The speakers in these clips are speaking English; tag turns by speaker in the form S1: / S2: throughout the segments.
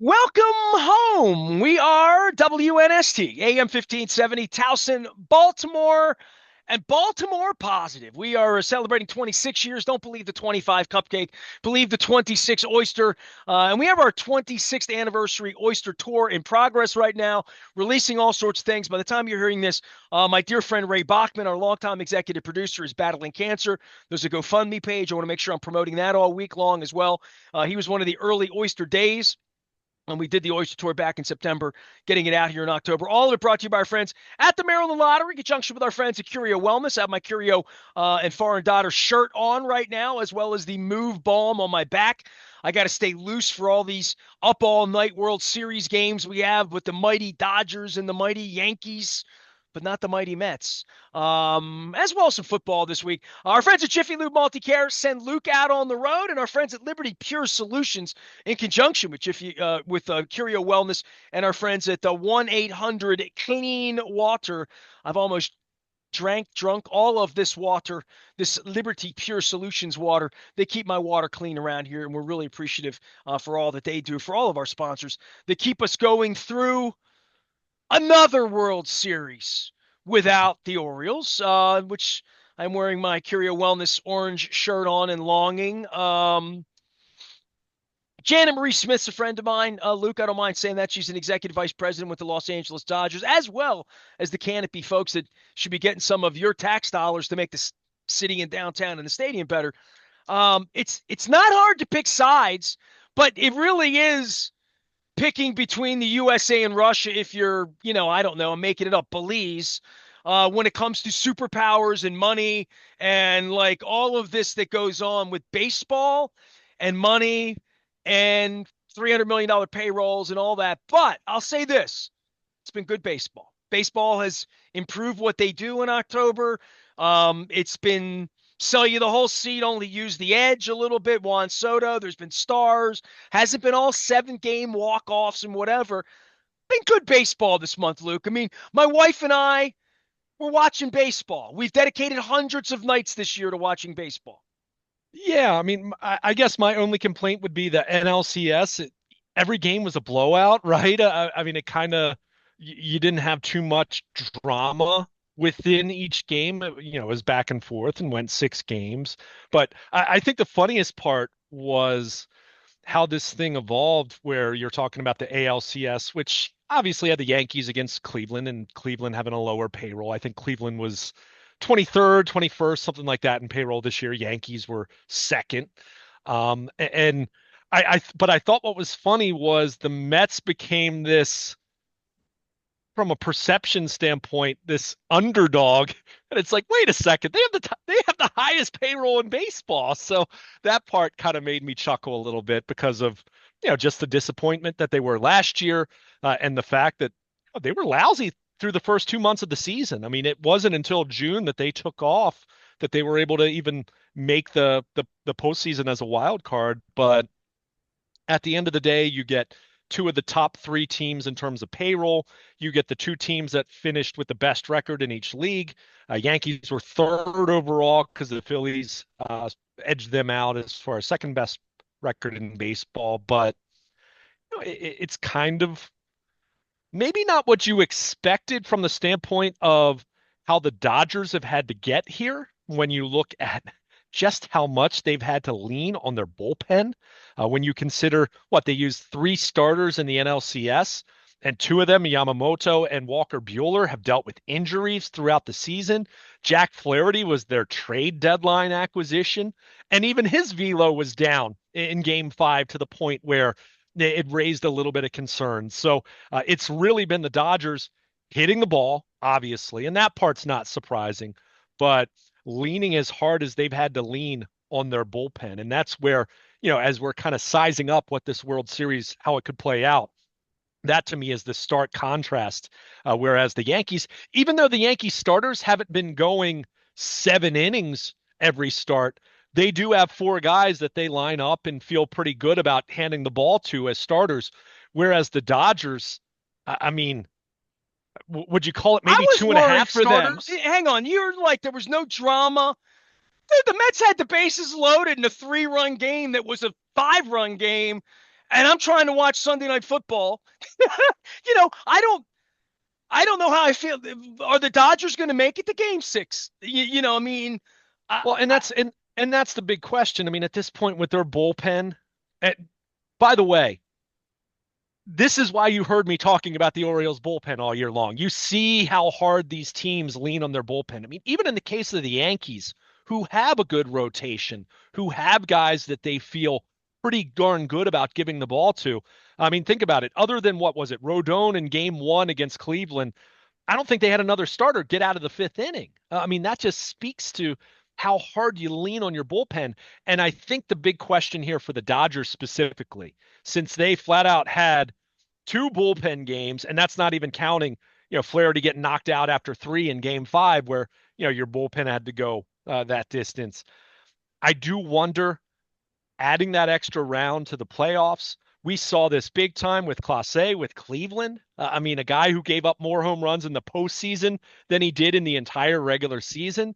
S1: Welcome home. We are WNST, AM 1570, Towson, Baltimore, and Baltimore positive. We are celebrating 26 years. Don't believe the 25 cupcake, believe the 26 oyster. And we have our 26th anniversary oyster tour in progress right now, releasing all sorts of things. By the time you're hearing this, my dear friend Ray Bachman, our longtime executive producer, is battling cancer. There's a GoFundMe page. I want to make sure I'm promoting that all week long as well. He was one of the early oyster days. And we did the Oyster Tour back in September, getting it out here in October. All of it brought to you by our friends at the Maryland Lottery, in conjunction with our friends at Curio Wellness. I have my Curio and Foreign Daughter shirt on right now, as well as the Move Balm on my back. I got to stay loose for all these up all night World Series games we have with the mighty Dodgers and the mighty Yankees, but not the mighty Mets. As well as some football this week. Our friends at Jiffy Lube Multicare send Luke out on the road, and our friends at Liberty Pure Solutions, in conjunction with Curio Wellness, and our friends at the 1-800 Clean Water. I've almost drunk all of this water, this Liberty Pure Solutions water. They keep my water clean around here, and we're really appreciative for all that they do, for all of our sponsors that keep us going through another World Series without the Orioles, which I'm wearing my Curio Wellness orange shirt on and longing. Janet Marie Smith's a friend of mine. Luke, I don't mind saying that. She's an executive vice president with the Los Angeles Dodgers, as well as the Canopy folks that should be getting some of your tax dollars to make the city and downtown and the stadium better. It's not hard to pick sides, but it really is picking between the USA and Russia if you're, I don't know, I'm making it up, Belize, when it comes to superpowers and money and like all of this that goes on with baseball and money and $300 million payrolls and all that. But I'll say this, it's been good baseball. Baseball has improved what they do in October. It's been sell you the whole seat, only use the edge a little bit. Juan Soto, there's been stars. Hasn't been all 7-game walk-offs and whatever. Been good baseball this month, Luke. I mean, my wife and I were watching baseball. We've dedicated hundreds of nights this year to watching baseball.
S2: Yeah, I mean, I guess my only complaint would be the NLCS. Every game was a blowout, right? I mean, it kind of you didn't have too much drama within each game. It was back and forth and went 6 games. But I think the funniest part was how this thing evolved, where you're talking about the ALCS, which obviously had the Yankees against Cleveland, and Cleveland having a lower payroll. I think Cleveland was 23rd, 21st, something like that in payroll this year. Yankees were second. And but I thought what was funny was the Mets became this, from a perception standpoint, this underdog. And it's like, wait a second, they have the highest payroll in baseball. So that part kind of made me chuckle a little bit because of just the disappointment that they were last year, and the fact that they were lousy through the first 2 months of the season. I mean, it wasn't until June that they took off, that they were able to even make the postseason as a wild card. But at the end of the day, you get two of the top three teams in terms of payroll. You get the two teams that finished with the best record in each league. Yankees were third overall because the Phillies edged them out as far as second best record in baseball. But it's kind of maybe not what you expected from the standpoint of how the Dodgers have had to get here when you look at just how much they've had to lean on their bullpen. When you consider what they used 3 starters in the NLCS, and 2 of them, Yamamoto and Walker Buehler, have dealt with injuries throughout the season. Jack Flaherty was their trade deadline acquisition, and even his velo was down in Game 5 to the point where it raised a little bit of concern. So it's really been the Dodgers hitting the ball, obviously, and that part's not surprising, but leaning as hard as they've had to lean on their bullpen. And that's where, as we're kind of sizing up what this World Series, how it could play out, that to me is the stark contrast. Whereas the Yankees, even though the Yankees starters haven't been going 7 innings every start, they do have 4 guys that they line up and feel pretty good about handing the ball to as starters. Whereas the Dodgers, I mean, would you call it
S1: I
S2: maybe
S1: was
S2: two and a
S1: worried
S2: half for them?
S1: starters. Hang on, you're like there was no drama. Dude, the Mets had the bases loaded in a 3-run game that was a 5-run game. and I'm trying to watch Sunday Night Football. You know, I don't know how I feel. Are the Dodgers going to make it to Game 6? You know, I mean, I,
S2: Well, and
S1: I,
S2: that's the big question. I mean, at this point with their bullpen, and by the way, this is why you heard me talking about the Orioles bullpen all year long. You see how hard these teams lean on their bullpen. I mean, even in the case of the Yankees, who have a good rotation, who have guys that they feel pretty darn good about giving the ball to. I mean, think about it. Other than what was it, Rodon in game one against Cleveland, I don't think they had another starter get out of the fifth inning. I mean, that just speaks to how hard you lean on your bullpen. And I think the big question here for the Dodgers specifically, since they flat out had two bullpen games, and that's not even counting, Flaherty getting knocked out after three in game five, where, your bullpen had to go that distance. I do wonder adding that extra round to the playoffs. We saw this big time with Clase with Cleveland. I mean, a guy who gave up more home runs in the postseason than he did in the entire regular season.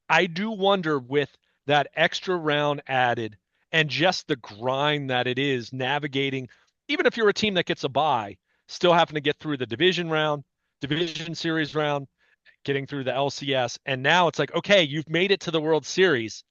S2: I do wonder with that extra round added and just the grind that it is navigating, even if you're a team that gets a bye, still having to get through the division round, division series round, getting through the LCS. And now it's like, okay, you've made it to the World Series.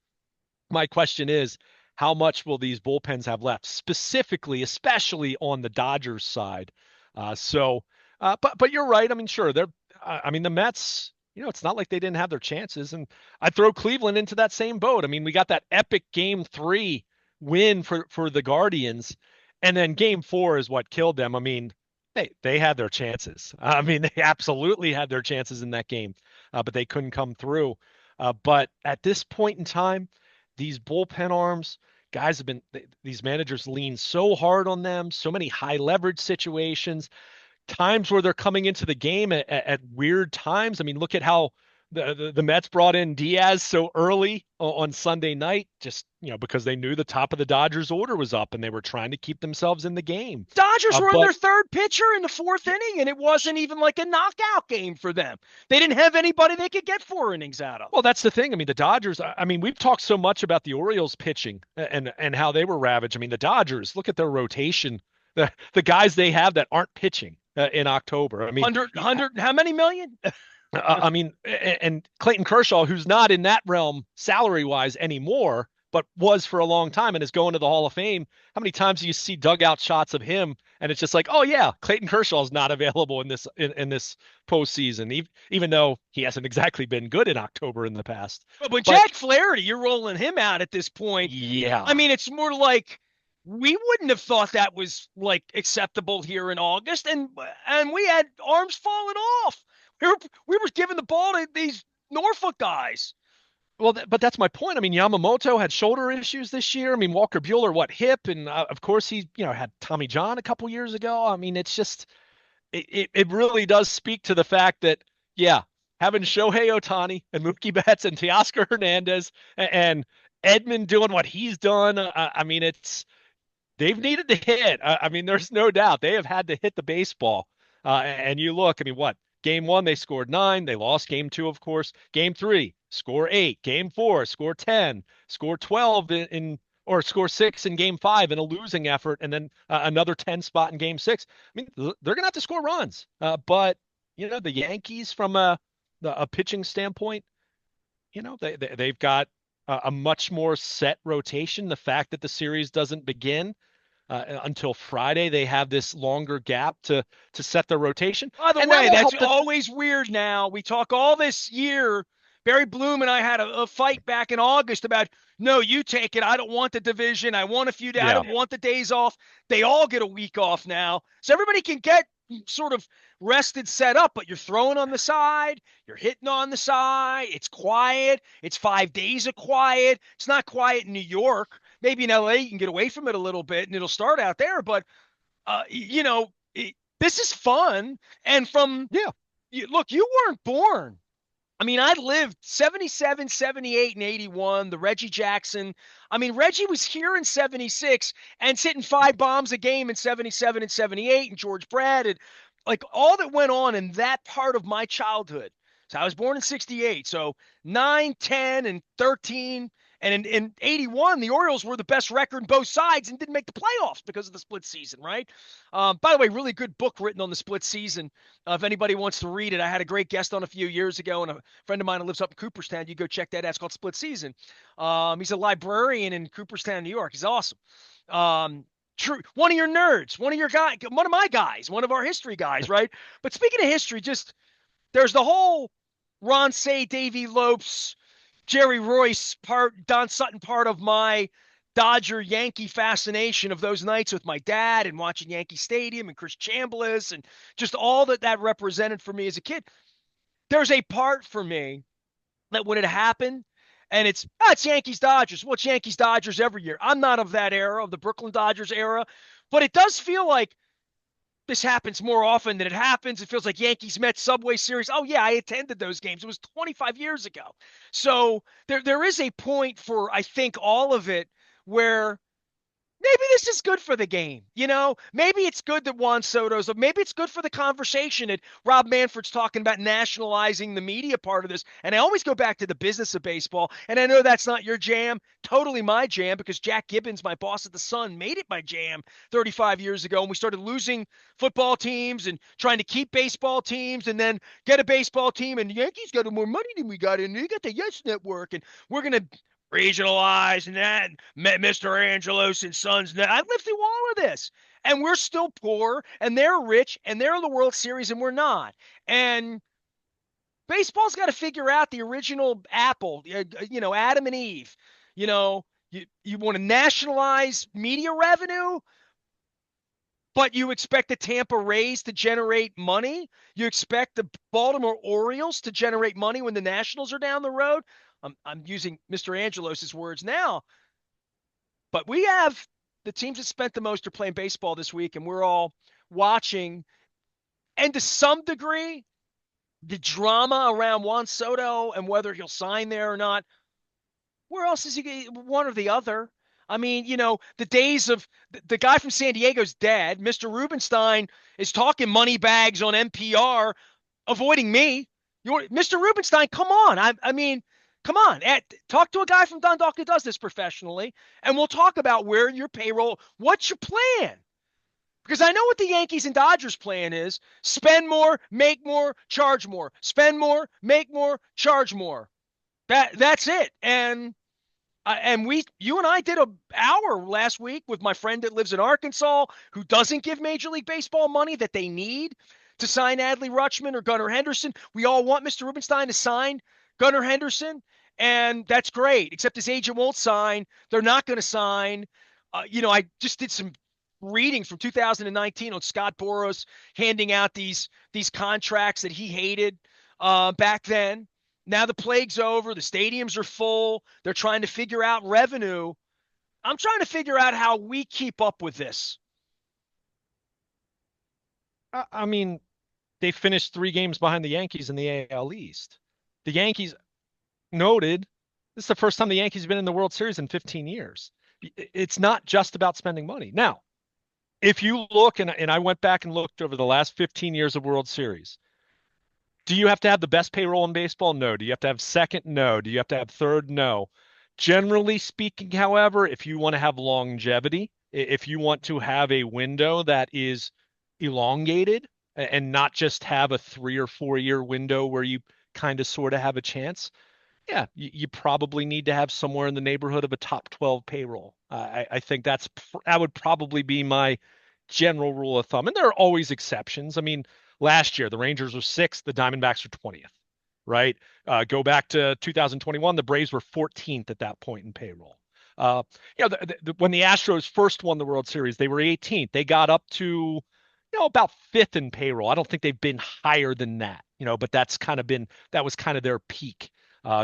S2: My question is, how much will these bullpens have left, specifically, especially on the Dodgers side? But you're right. I mean, sure, they're. I mean, the Mets. It's not like they didn't have their chances, and I'd throw Cleveland into that same boat. I mean, we got that epic Game 3 win for the Guardians, and then Game 4 is what killed them. I mean, they had their chances. I mean, they absolutely had their chances in that game, but they couldn't come through. But at this point in time, these bullpen arms, guys have been, these managers lean so hard on them, so many high leverage situations, times where they're coming into the game at weird times. I mean, look at how the Mets brought in Diaz so early on Sunday night, just, because they knew the top of the Dodgers order was up and they were trying to keep themselves in the game.
S1: Dodgers were on
S2: But
S1: their third pitcher in the fourth inning, and it wasn't even like a knockout game for them. They didn't have anybody they could get 4 innings out of.
S2: Well, that's the thing. I mean, the Dodgers, I mean, we've talked so much about the Orioles pitching and how they were ravaged. I mean, the Dodgers, look at their rotation, the guys they have that aren't pitching in October. I mean,
S1: 100, how many million?
S2: I mean, and Clayton Kershaw, who's not in that realm salary wise anymore, but was for a long time and is going to the Hall of Fame. How many times do you see dugout shots of him? And it's just like, oh yeah, Clayton Kershaw is not available in this postseason, even though he hasn't exactly been good in October in the past.
S1: But
S2: But
S1: Jack Flaherty, you're rolling him out at this point.
S2: yeah,
S1: I mean, it's more like we wouldn't have thought that was like acceptable here in August, and we had arms falling off. We were giving the ball to these Norfolk guys.
S2: well, but that's my point. I mean, Yamamoto had shoulder issues this year. I mean, Walker Bueller, what, hip, and of course he, had Tommy John a couple years ago. I mean, it's just it really does speak to the fact that, yeah, having Shohei Ohtani and Mookie Betts and Teoscar Hernandez and Edman doing what he's done. I mean, they've needed to hit. I mean, there's no doubt they have had to hit the baseball. And you look, I mean, what? Game 1, they scored 9. They lost game 2, of course. Game 3, score 8. Game 4, score 10. Score 12 or score 6 in game 5 in a losing effort, and then another 10 spot in game 6. I mean, they're going to have to score runs. But, the Yankees from a pitching standpoint, they've got a much more set rotation. The fact that the series doesn't begin until Friday, they have this longer gap to set their rotation.
S1: By the
S2: And that
S1: way,
S2: will
S1: that's
S2: help
S1: always weird now. We talk all this year. Barry Bloom and I had a fight back in August about, no, you take it. I don't want the division. I want a few days. I
S2: Yeah.
S1: don't want the days off. They all get a week off now. So everybody can get sort of rested, set up, but you're throwing on the side. You're hitting on the side. It's quiet. It's 5 days of quiet. It's not quiet in New York. Maybe in LA you can get away from it a little bit and it'll start out there. But, this is fun. And
S2: Yeah.
S1: look, you weren't born. I mean, I lived 77, 78, and 81, the Reggie Jackson. I mean, Reggie was here in 76 and hitting 5 bombs a game in 77 and 78, and George Brad, and like all that went on in that part of my childhood. So I was born in 68. So 9, 10, and 13 And in 81, the Orioles were the best record in both sides and didn't make the playoffs because of the split season, right? By the way, really good book written on the split season. If anybody wants to read it, I had a great guest on a few years ago, and a friend of mine who lives up in Cooperstown. You go check that out. It's called Split Season. He's a librarian in Cooperstown, New York. He's awesome. True, one of your nerds, one of your guys, one of my guys, one of our history guys, right? But speaking of history, just there's the whole Ron Say, Davey Lopes, Jerry Royce part, Don Sutton part of my Dodger Yankee fascination of those nights with my dad and watching Yankee Stadium and Chris Chambliss and just all that represented for me as a kid. There's a part for me that when it happened, and it's Yankees Dodgers. Well, it's Yankees Dodgers every year. I'm not of that era, of the Brooklyn Dodgers era, but it does feel like this happens more often than it happens. It feels like Yankees Mets Subway Series. Oh yeah, I attended those games. It was 25 years ago. So there is a point for, I think, all of it where maybe this is good for the game. Maybe it's good that Juan Soto's, maybe it's good for the conversation that Rob Manfred's talking about nationalizing the media part of this. And I always go back to the business of baseball. And I know that's not your jam, totally my jam, because Jack Gibbons, my boss at the Sun, made it my jam 35 years ago. And we started losing football teams and trying to keep baseball teams and then get a baseball team. And the Yankees got more money than we got. And they got the Yes Network. And we're going to regionalized and that, met Mr. Angelos and Sons. I lived through all of this, and we're still poor, and they're rich, and they're in the World Series, and we're not. And baseball's got to figure out the original Apple, Adam and Eve. You want to nationalize media revenue, but you expect the Tampa Rays to generate money. You expect the Baltimore Orioles to generate money when the Nationals are down the road. I'm using Mr. Angelos' words now, but we have the teams that spent the most are playing baseball this week, and we're all watching. And to some degree, the drama around Juan Soto and whether he'll sign there or not, where else is he? One or the other. I mean, the days of the guy from San Diego's dead. Mr. Rubenstein is talking money bags on NPR, avoiding me. Mr. Rubenstein, come on. I mean, come on, talk to a guy from Dundalk who does this professionally, and we'll talk about where your payroll, what's your plan? Because I know what the Yankees and Dodgers plan is. Spend more, make more, charge more. Spend more, make more, charge more. That's it. And you and I did an hour last week with my friend that lives in Arkansas who doesn't give Major League Baseball money that they need to sign Adley Rutschman or Gunnar Henderson. We all want Mr. Rubenstein to sign Gunnar Henderson, and that's great, except his agent won't sign. They're not going to sign. I just did some reading from 2019 on Scott Boras handing out these contracts that he hated back then. Now the plague's over. The stadiums are full. They're trying to figure out revenue. I'm trying to figure out how we keep up with this.
S2: I mean, they finished 3 games behind the Yankees in the AL East. The Yankees noted this is the first time the Yankees have been in the World Series in 15 years. It's not just about spending money. Now, if you look, and I went back and looked over the last 15 years of World Series, do you have to have the best payroll in baseball? No. Do you have to have second? No. Do you have to have third? No. Generally speaking, however, if you want to have longevity, if you want to have a window that is elongated and not just have a 3 or 4 year window where you kind of sort of have a chance, yeah, you probably need to have somewhere in the neighborhood of a top 12 payroll. I think that would probably be my general rule of thumb. And there are always exceptions. I mean, last year, the Rangers were 6th, the Diamondbacks were 20th, right? Go back to 2021, the Braves were 14th at that point in payroll. When the Astros first won the World Series, they were 18th. They got up to, about 5th in payroll. I don't think they've been higher than that, but that was kind of their peak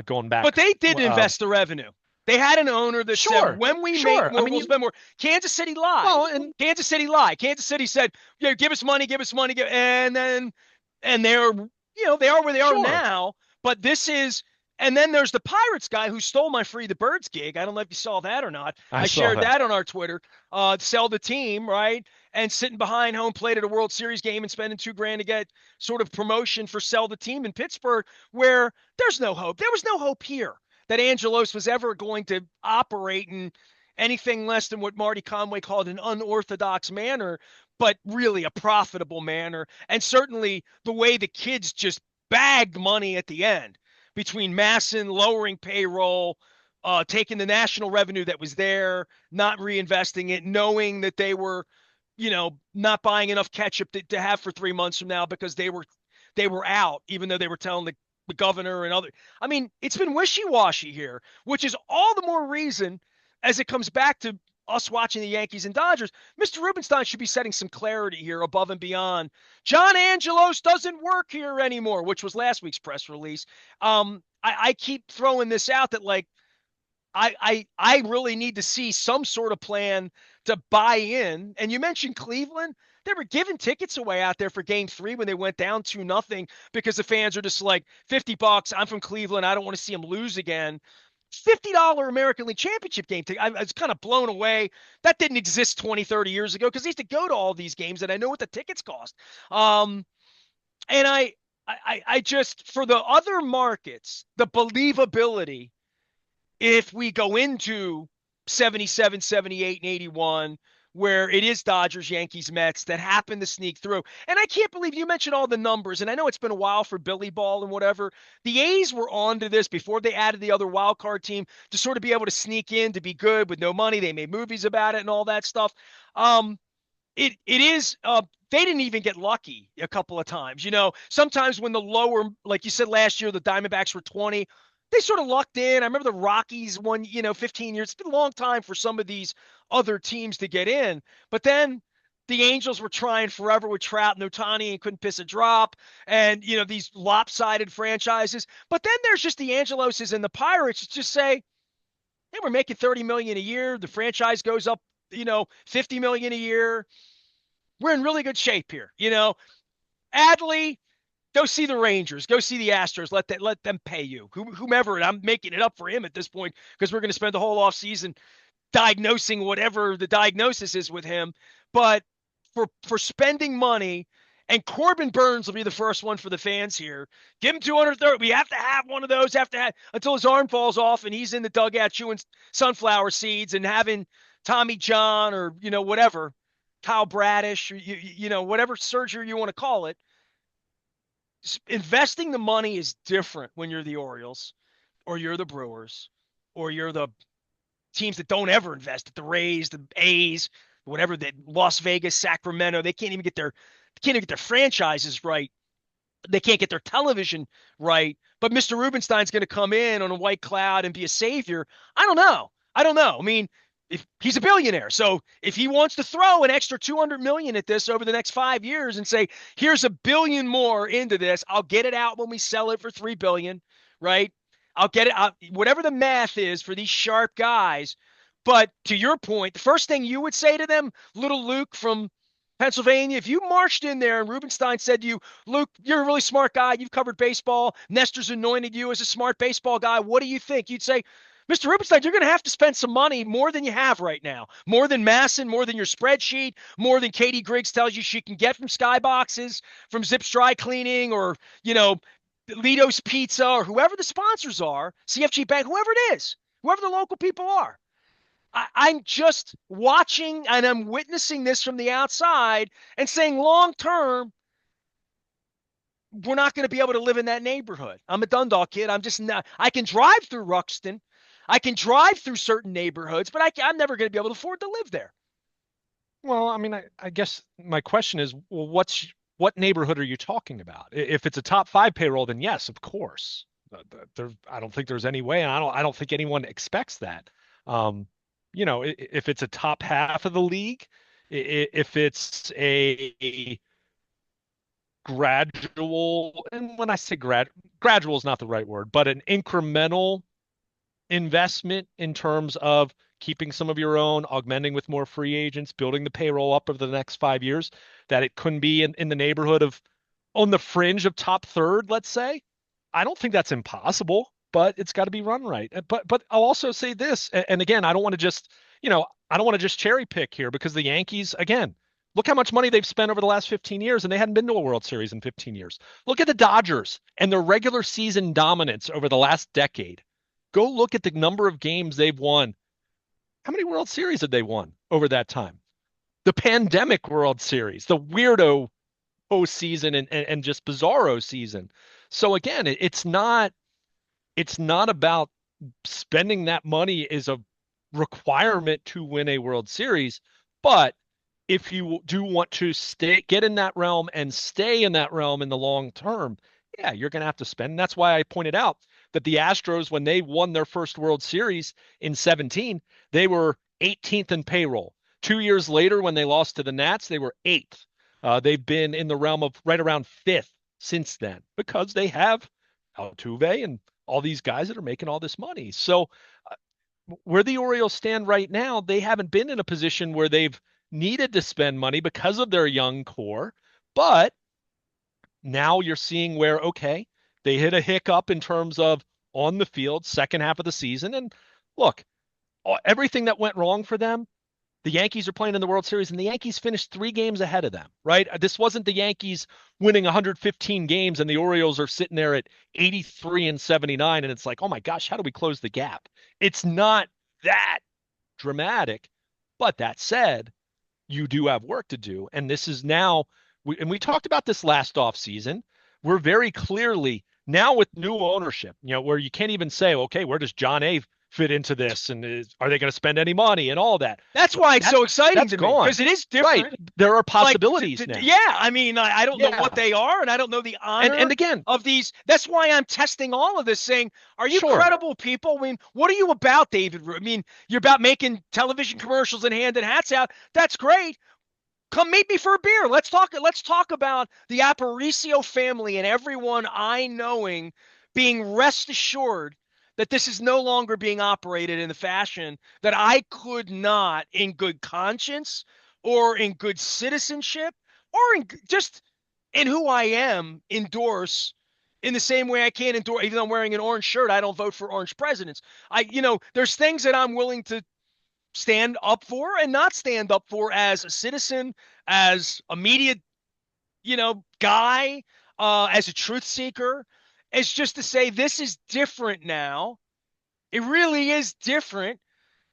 S2: going back.
S1: But they did invest the revenue. They had an owner that said, when we make more, we'll spend more. Kansas City lied.
S2: Well,
S1: Kansas City lied. Kansas City said, give us money, and they're, they are where they are now. But this is, and then there's the Pirates guy who stole my Free the Birds gig. I don't know if you saw that or not. I shared that on our Twitter. Sell the team, right? And sitting behind home plate at a World Series game and spending $2,000 to get sort of promotion for sell the team in Pittsburgh, where there's no hope. There was no hope here. that Angelos was ever going to operate in anything less than what Marty Conway called an unorthodox manner, but really a profitable manner. And certainly the way the kids just bagged money at the end between Masson lowering payroll, taking the national revenue that was there, not reinvesting it, knowing that they were, not buying enough ketchup to have for 3 months from now because they were out, even though they were telling the governor and other. I mean, it's been wishy-washy here, which is all the more reason as it comes back to us watching the Yankees and Dodgers. Mr. Rubenstein should be setting some clarity here above and beyond. John Angelos doesn't work here anymore, which was last week's press release. I keep throwing this out that like I really need to see some sort of plan to buy in. And you mentioned Cleveland. They were giving tickets away out there for game 3 when they went down 2-0 because the fans are just like, $50. I'm from Cleveland. I don't want to see them lose again. $50 American League Championship game ticket. I was kind of blown away. That didn't exist 20, 30 years ago because I used to go to all these games and I know what the tickets cost. And I just, for the other markets, the believability, if we go into 77, 78, and 81, where it is Dodgers, Yankees, Mets that happen to sneak through. And I can't believe you mentioned all the numbers. And I know it's been a while for Billy Ball and whatever. The A's were onto this before they added the other wild card team to sort of be able to sneak in to be good with no money. They made movies about it and all that stuff. It is they didn't even get lucky a couple of times. Sometimes when the lower, like you said last year, the Diamondbacks were 20, they sort of lucked in. I remember the Rockies won, 15 years. It's been a long time for some of these other teams to get in. But then the Angels were trying forever with Trout and Ohtani and couldn't piss a drop. And, these lopsided franchises. But then there's just the Angeloses and the Pirates just say, hey, we're making $30 million a year. The franchise goes up, $50 million a year. We're in really good shape here. Adley, go see the Rangers. Go see the Astros. Let them pay you. Whomever, and I'm making it up for him at this point because we're going to spend the whole offseason diagnosing whatever the diagnosis is with him. But for spending money, and Corbin Burns will be the first one for the fans here. Give him 230. We have to have one of those. Until his arm falls off and he's in the dugout chewing sunflower seeds and having Tommy John or whatever, Kyle Bradish, or whatever surgery you want to call it. Investing the money is different when you're the Orioles or you're the Brewers or you're the teams that don't ever invest, the Rays, the A's, whatever, the Las Vegas, Sacramento. They can't even get their franchises right. They can't get their television right. But Mr. Rubenstein's going to come in on a white cloud and be a savior. I don't know. I mean, if he's a billionaire. So if he wants to throw an extra 200 million at this over the next 5 years and say, here's $1 billion more into this, I'll get it out when we sell it for $3 billion, right? I'll get it out, whatever the math is for these sharp guys. But to your point, the first thing you would say to them, little Luke from Pennsylvania, if you marched in there and Rubenstein said to you, Luke, you're a really smart guy. You've covered baseball. Nestor's anointed you as a smart baseball guy. What do you think? You'd say, Mr. Rubenstein, you're going to have to spend some money, more than you have right now, more than Masson, more than your spreadsheet, more than Katie Griggs tells you she can get from Skyboxes, from Zips Dry Cleaning, or, Lido's Pizza, or whoever the sponsors are, CFG Bank, whoever it is, whoever the local people are. I'm just watching and I'm witnessing this from the outside and saying long term, we're not going to be able to live in that neighborhood. I'm a Dundalk kid. I'm just not. I can drive through Ruxton. I can drive through certain neighborhoods, but I'm never going to be able to afford to live there.
S2: Well, I mean, I guess my question is, well, what neighborhood are you talking about? If it's a top 5 payroll, then yes, of course. I don't think there's any way, and I don't think anyone expects that. If it's a top half of the league, if it's a gradual, and when I say gradual is not the right word, but an incremental investment in terms of keeping some of your own, augmenting with more free agents, building the payroll up over the next 5 years, that it couldn't be in the neighborhood of on the fringe of top third, let's say. I don't think that's impossible, but it's got to be run right. But I'll also say this, and again, I don't want to just cherry pick here, because the Yankees, again, look how much money they've spent over the last 15 years, and they hadn't been to a World Series in 15 years. Look at the Dodgers and their regular season dominance over the last decade. Go look at the number of games they've won. How many World Series have they won over that time? The pandemic World Series, the weirdo postseason and just bizarro season. So again, it's not about spending that money is a requirement to win a World Series, but if you do want to get in that realm and stay in that realm in the long term, yeah, you're going to have to spend. And that's why I pointed out that the Astros, when they won their first World Series in 17, they were 18th in payroll. 2 years later, when they lost to the Nats, they were eighth. They've been in the realm of right around fifth since then because they have Altuve and all these guys that are making all this money. So where the Orioles stand right now, they haven't been in a position where they've needed to spend money because of their young core. But now you're seeing where, okay, they hit a hiccup in terms of on the field, second half of the season. And look, everything that went wrong for them, the Yankees are playing in the World Series, and the Yankees finished 3 games ahead of them, right? This wasn't the Yankees winning 115 games, and the Orioles are sitting there at 83 and 79, and it's like, oh my gosh, how do we close the gap? It's not that dramatic. But that said, you do have work to do. And this is now, and we talked about this last offseason. We're very clearly now with new ownership, where you can't even say, okay, where does John A. fit into this? And are they going to spend any money and all that?
S1: That's why it's so exciting to me,
S2: gone.
S1: because it is
S2: Right.
S1: different.
S2: There are possibilities now.
S1: Yeah, I mean, I don't know what they are, and I don't know the honor
S2: and again,
S1: of these. That's why I'm testing all of this, saying, are you
S2: Sure.
S1: credible people? I mean, what are you about, David? I mean, you're about making television commercials and handing hats out. That's great. Come meet me for a beer. Let's talk about the Aparicio family and everyone I knowing being rest assured that this is no longer being operated in the fashion that I could not, in good conscience or in good citizenship or in just in who I am, endorse in the same way I can't endorse. Even though I'm wearing an orange shirt, I don't vote for orange presidents. There's things that I'm willing to stand up for and not stand up for as a citizen, as a media, guy, as a truth seeker. It's just to say this is different now. It really is different.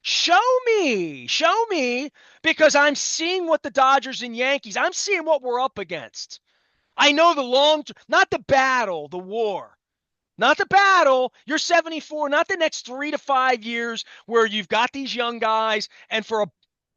S1: Show me, because I'm seeing what the Dodgers and Yankees, I'm seeing what we're up against. I know not the battle, the war. Not the battle. You're 74, not the next 3 to 5 years where you've got these young guys, and for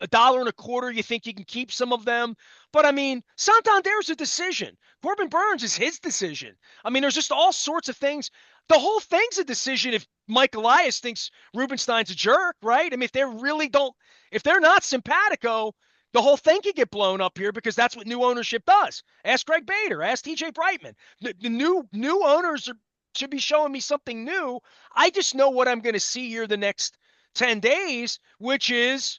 S1: a dollar and a quarter, you think you can keep some of them. But I mean, Santander's a decision. Corbin Burns is his decision. I mean, there's just all sorts of things. The whole thing's a decision if Mike Elias thinks Rubenstein's a jerk, right? I mean, if they're not simpatico, the whole thing could get blown up here because that's what new ownership does. Ask Greg Bader, ask TJ Brightman. The new owners should be showing me something new. I just know what I'm going to see here the next 10 days, which is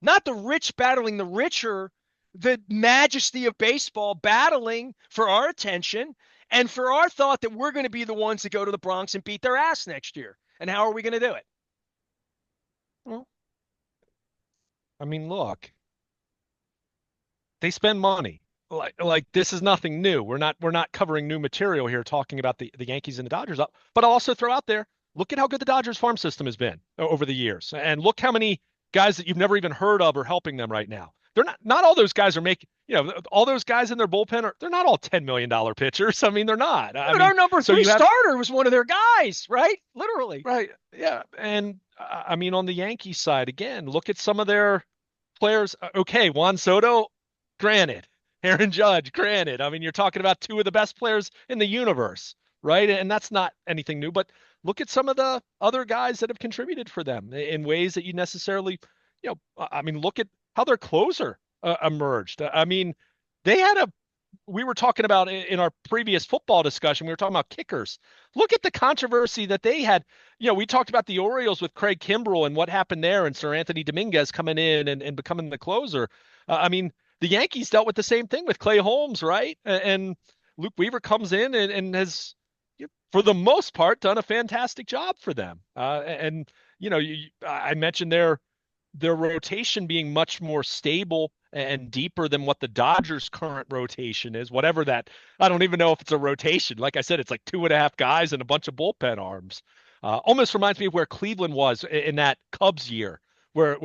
S1: not the rich battling the richer, the majesty of baseball battling for our attention and for our thought that we're going to be the ones that go to the Bronx and beat their ass next year. And how are we going to do it?
S2: Well, I mean, look, they spend money. Like this is nothing new. We're not covering new material here talking about the Yankees and the Dodgers up. But I'll also throw out there, look at how good the Dodgers farm system has been over the years. And look how many guys that you've never even heard of are helping them right now. They're not all those guys are making, all those guys in their bullpen they're not all $10 million pitchers. I mean, they're not.
S1: But our number 3 starter was one of their guys, right? Literally.
S2: Right. Yeah. And I mean, on the Yankees side, again, look at some of their players. Okay, Juan Soto, granted. Aaron Judge, granted. I mean, you're talking about 2 of the best players in the universe, right? And that's not anything new. But look at some of the other guys that have contributed for them in ways that you necessarily, I mean, look at how their closer emerged. I mean, we were talking about in our previous football discussion, we were talking about kickers. Look at the controversy that they had. We talked about the Orioles with Craig Kimbrell and what happened there and Sir Anthony Dominguez coming in and becoming the closer. I mean, the Yankees dealt with the same thing with Clay Holmes, right? And Luke Weaver comes in and has, for the most part, done a fantastic job for them. I mentioned their their rotation being much more stable and deeper than what the Dodgers' current rotation is, whatever that, I don't even know if it's a rotation. Like I said, it's like two and a half guys and a bunch of bullpen arms. Almost reminds me of where Cleveland was in that Cubs year, where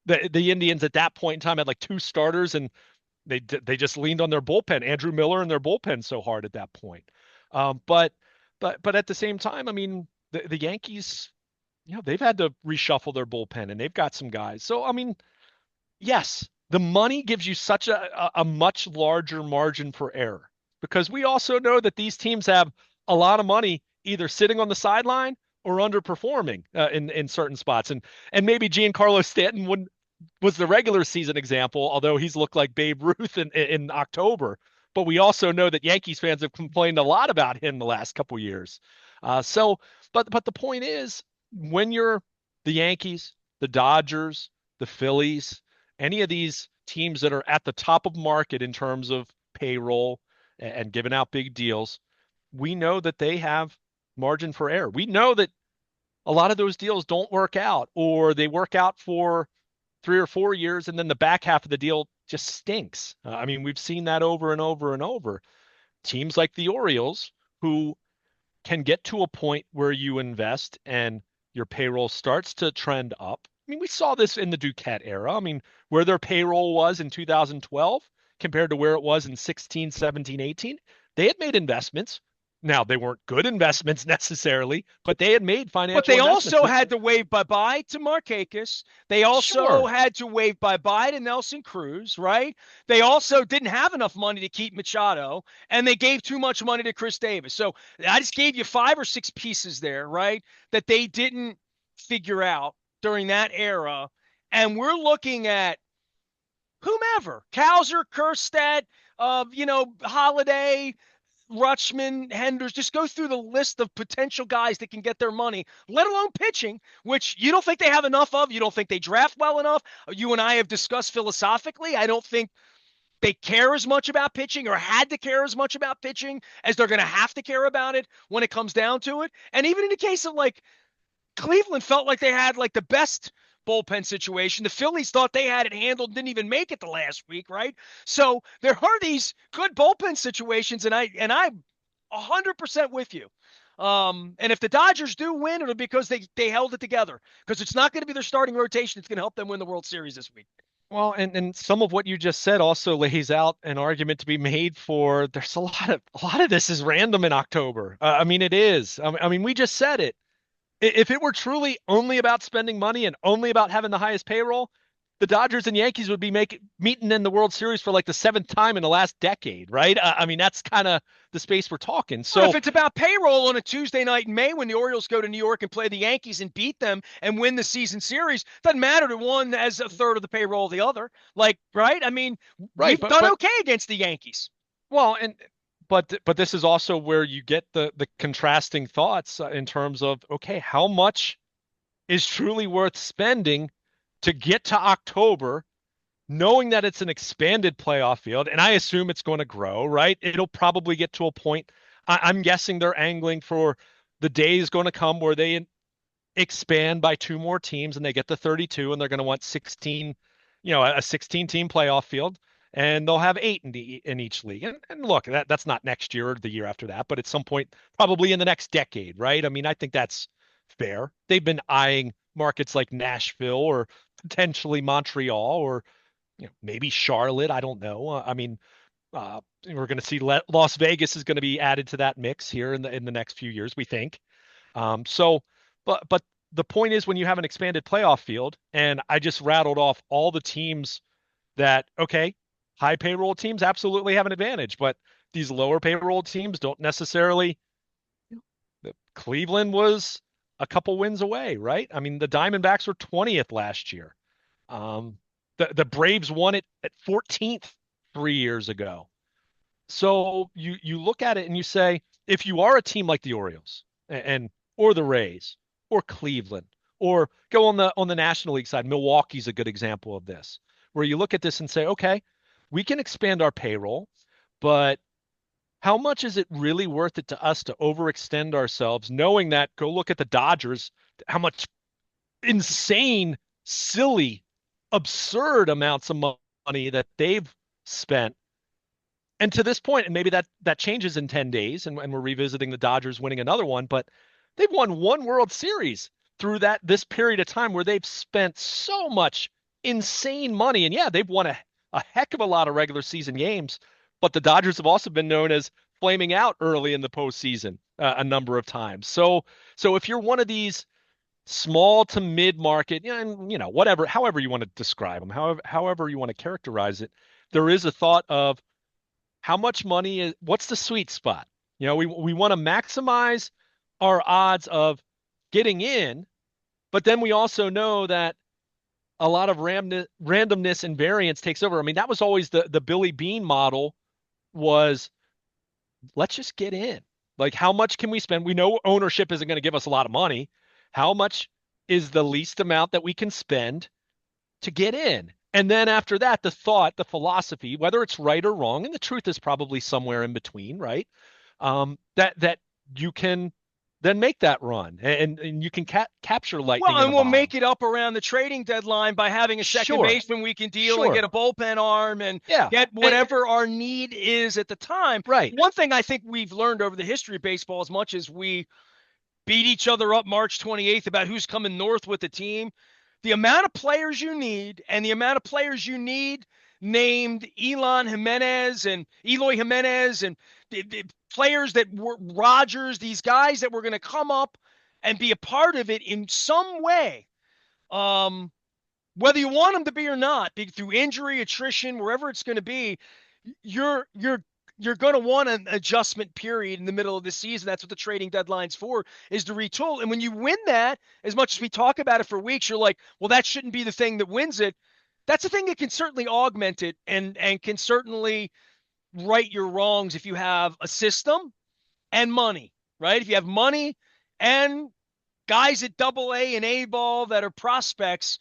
S2: the Indians at that point in time had like two starters and they just leaned on their bullpen, Andrew Miller and their bullpen so hard at that point. Um, but but at the same time, I mean, the Yankees, they've had to reshuffle their bullpen and they've got some guys. So I mean, yes, the money gives you such a much larger margin for error because we also know that these teams have a lot of money either sitting on the sideline or underperforming in certain spots. And maybe Giancarlo Stanton wouldn't was the regular season example, although he's looked like Babe Ruth in October. But we also know that Yankees fans have complained a lot about him the last couple years. But the point is, when you're the Yankees, the Dodgers, the Phillies, any of these teams that are at the top of market in terms of payroll and giving out big deals, we know that they have margin for error. We know that a lot of those deals don't work out, or they work out for 3 or 4 years, and then the back half of the deal just stinks. I mean, we've seen that over and over and over. Teams like the Orioles, who can get to a point where you invest and your payroll starts to trend up. I mean, we saw this in the Duquette era. I mean, where their payroll was in 2012 compared to where it was in 16, 17, 18, they had made investments. Now, they weren't good investments necessarily, but they had made
S1: But
S2: financial
S1: they
S2: investments.
S1: also had to wave bye-bye to Markakis. They also
S2: Sure.
S1: had to wave bye-bye to Nelson Cruz, right? They also didn't have enough money to keep Machado, and they gave too much money to Chris Davis. So I just gave you 5 or 6 pieces there, right, that they didn't figure out during that era. And we're looking at whomever, Kauser, Kerstad, Holiday, Rutschman, Henders, just go through the list of potential guys that can get their money, let alone pitching, which you don't think they have enough of. You don't think they draft well enough. You and I have discussed philosophically. I don't think they care as much about pitching or had to care as much about pitching as they're going to have to care about it when it comes down to it. And even in the case of like Cleveland felt like they had like the best bullpen situation. The Phillies thought they had it handled, didn't even make it the last week, right? So there are these good bullpen situations, and I'm 100% with you. And if the Dodgers do win, it'll be because they held it together. Because it's not going to be their starting rotation. It's going to help them win the World Series this week.
S2: Well, and some of what you just said also lays out an argument to be made for there's a lot of this is random in October. I mean, it is. I mean, we just said it. If it were truly only about spending money and only about having the highest payroll, the Dodgers and Yankees would be meeting in the World Series for like the seventh time in the last decade, right? I mean, that's kind of the space we're talking.
S1: But if
S2: So,
S1: it's about payroll on a Tuesday night in May when the Orioles go to New York and play the Yankees and beat them and win the season series, doesn't matter to one as a third of the payroll of the other. Like, right? I mean,
S2: right,
S1: we've done okay against the Yankees.
S2: well, but this is also where you get the contrasting thoughts in terms of okay, how much is truly worth spending to get to October, knowing that it's an expanded playoff field, and I assume it's going to grow, right? It'll probably get to a point. I'm guessing they're angling for the day is going to come where they expand by two more teams and they get to 32 and they're going to want 16, a 16 team playoff field and they'll have eight in each league. And look, that's not next year or the year after that, but at some point, probably in the next decade, right? I mean, I think that's fair. They've been eyeing markets like Nashville or potentially Montreal or maybe Charlotte. I don't know. I mean, we're going to see Las Vegas is going to be added to that mix here in the next few years, we think. So, but the point is when you have an expanded playoff field, and I just rattled off all the teams that okay, high payroll teams absolutely have an advantage, but these lower payroll teams don't necessarily. Cleveland was a couple wins away, right? I mean, the Diamondbacks were 20th last year. The Braves won it at 14th 3 years ago. So you look at it and you say, if you are a team like the Orioles and or the Rays or Cleveland or go on the National League side, Milwaukee's a good example of this, where you look at this and say, okay, we can expand our payroll, but how much is it really worth it to us to overextend ourselves, knowing that go look at the Dodgers, how much insane silly, absurd amounts of money that they've spent. And to this point, and maybe that changes in 10 days, and we're revisiting the Dodgers winning another one, but they've won one World Series through this period of time where they've spent so much insane money. And yeah, they've won a heck of a lot of regular season games, but the Dodgers have also been known as flaming out early in the postseason a number of times. So if you're one of these small to mid market, and whatever, however you want to describe them, however you want to characterize it, there is a thought of how much money is what's the sweet spot. We want to maximize our odds of getting in, but then we also know that a lot of randomness and variance takes over. I mean, that was always the Billy Bean model, was let's just get in. Like, how much can we spend? We know ownership isn't going to give us a lot of money. How much is the least amount that we can spend to get in? And then after that, the thought, the philosophy, whether it's right or wrong, and the truth is probably somewhere in between, right? That you can then make that run, and you can capture lightning
S1: Well,
S2: in
S1: and
S2: a
S1: we'll
S2: bottle.
S1: make it up around the trading deadline by having a second
S2: Sure,
S1: baseman we can deal and get
S2: sure,
S1: a bullpen arm and
S2: yeah,
S1: get whatever our need is at the time.
S2: right.
S1: One thing I think we've learned over the history of baseball, as much as we beat each other up March 28th about who's coming north with the team, the amount of players you need and the amount of players you need named Eloy Jimenez and the players that were Rogers, these guys that were going to come up and be a part of it in some way. Um, Whether you want them to be or not, be through injury, attrition, wherever it's going to be, you're you're you're going to want an adjustment period in the middle of the season. That's what the trading deadline's for, is to retool. And when you win that, as much as we talk about it for weeks, you're like, well, that shouldn't be the thing that wins it. That's a thing that can certainly augment it and can certainly right your wrongs if you have a system and money, right? If you have money and guys at double A and A ball that are prospects,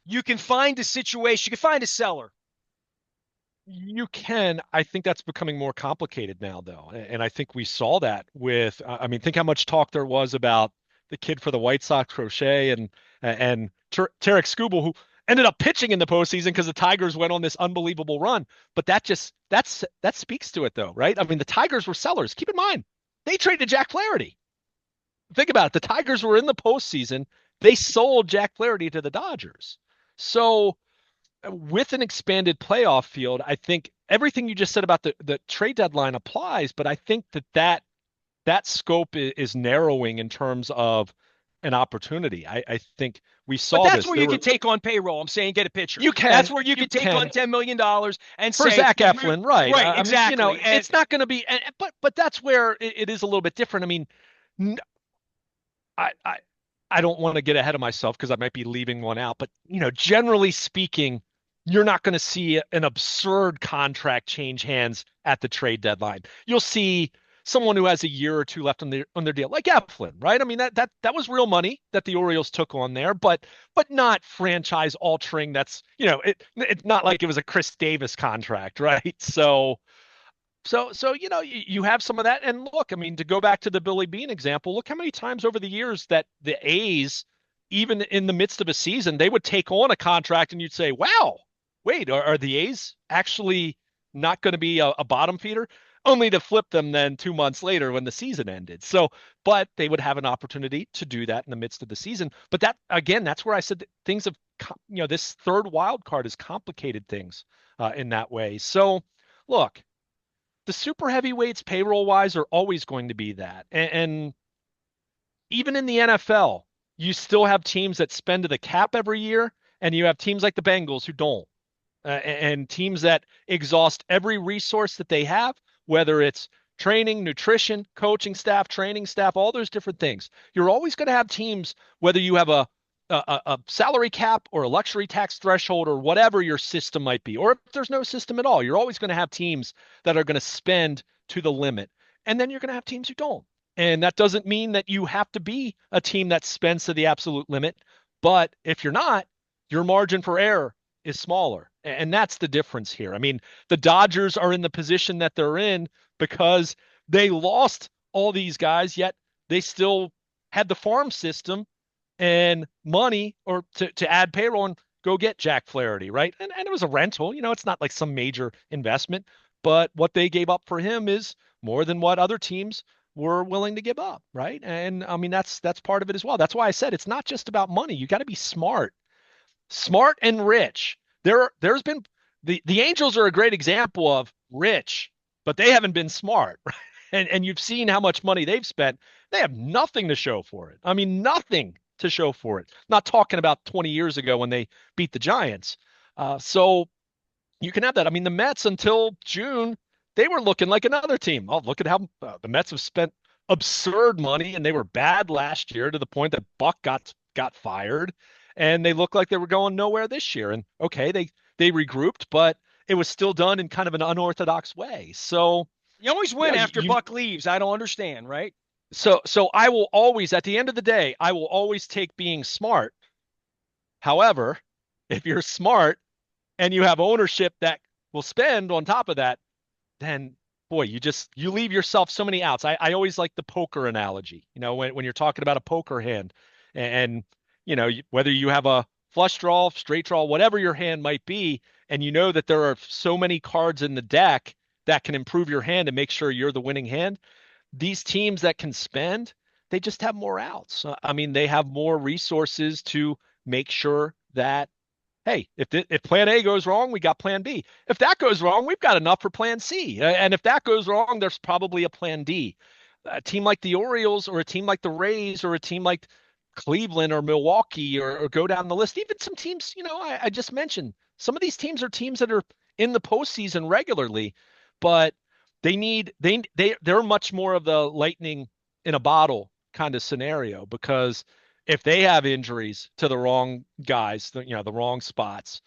S1: you can find a situation, you can find a seller.
S2: You can. I think that's becoming more complicated now, though. And I think we saw that with, I mean, think how much talk there was about the kid for the White Sox, Crochet, and Tarek Skubal, who ended up pitching in the postseason because the Tigers went on this unbelievable run. But that speaks to it, though, right? I mean, the Tigers were sellers. Keep in mind, they traded Jack Flaherty. Think about it. The Tigers were in the postseason. They sold Jack Flaherty to the Dodgers. So with an expanded playoff field, I think everything you just said about the trade deadline applies, but I think that scope is narrowing in terms of an opportunity. I think we
S1: But
S2: saw
S1: that's
S2: this.
S1: where you can take on payroll. I'm saying get a pitcher.
S2: You can
S1: That's where you
S2: you
S1: can take on
S2: can
S1: $10 million and
S2: for
S1: say,
S2: Zach Eflin, right?
S1: right,
S2: I mean,
S1: exactly. And
S2: it's not going to be, but that's where it is a little bit different. I mean, I I I don't want to get ahead of myself because I might be leaving one out, but generally speaking, you're not going to see an absurd contract change hands at the trade deadline. You'll see someone who has a year or two left on their deal, like Eflin, right? I mean, that was real money that the Orioles took on there, but not franchise altering. That's it's not like it was a Chris Davis contract, right? So you have some of that. And look, I mean, to go back to the Billy Bean example, look how many times over the years that the A's, even in the midst of a season, they would take on a contract and you'd say, wow, wait, are the A's actually not going to be a bottom feeder? Only to flip them then 2 months later when the season ended. So, but they would have an opportunity to do that in the midst of the season. But that, again, that's where I said that things have, this third wild card has complicated things in that way. So, look, the super heavyweights payroll wise are always going to be that. And even in the NFL, you still have teams that spend to the cap every year, and you have teams like the Bengals who don't, and teams that exhaust every resource that they have, whether it's training, nutrition, coaching staff, training staff, all those different things. You're always going to have teams, whether you have a salary cap or a luxury tax threshold or whatever your system might be, or if there's no system at all, you're always going to have teams that are going to spend to the limit. And then you're going to have teams who don't. And that doesn't mean that you have to be a team that spends to the absolute limit. But if you're not, your margin for error is smaller. And that's the difference here. I mean, the Dodgers are in the position that they're in because they lost all these guys, yet they still had the farm system and money or to add payroll and go get Jack Flaherty, right? And it was a rental. It's not like some major investment, but what they gave up for him is more than what other teams were willing to give up, right? And I mean that's part of it as well. That's why I said it's not just about money. You got to be smart and rich. There's been the Angels are a great example of rich, but they haven't been smart. Right? And you've seen how much money they've spent. They have nothing to show for it. I mean, nothing to show for it. Not talking about 20 years ago when they beat the Giants. So you can have that. I mean, the Mets until June, they were looking like another team. Oh, look at how the Mets have spent absurd money, and they were bad last year to the point that Buck got fired, and they look like they were going nowhere this year. And okay, they regrouped, but it was still done in kind of an unorthodox way. So
S1: You always
S2: you
S1: win
S2: know,
S1: after
S2: you
S1: Buck leaves. I don't understand, right?
S2: so I will always, at the end of the day, I will always take being smart. However, if you're smart and you have ownership that will spend on top of that, then boy, you leave yourself so many outs. I always like the poker analogy, when you're talking about a poker hand and whether you have a flush draw, straight draw, whatever your hand might be, and you know that there are so many cards in the deck that can improve your hand and make sure you're the winning hand. These teams that can spend, they just have more outs. I mean, they have more resources to make sure that hey, if plan A goes wrong, we got plan B. If that goes wrong, we've got enough for plan C. And if that goes wrong, there's probably a plan D. A team like the Orioles or a team like the Rays or a team like Cleveland or Milwaukee or go down the list, even some teams, I just mentioned, some of these teams are teams that are in the postseason regularly, but they're much more of the lightning in a bottle kind of scenario because if they have injuries to the wrong guys, the wrong spots,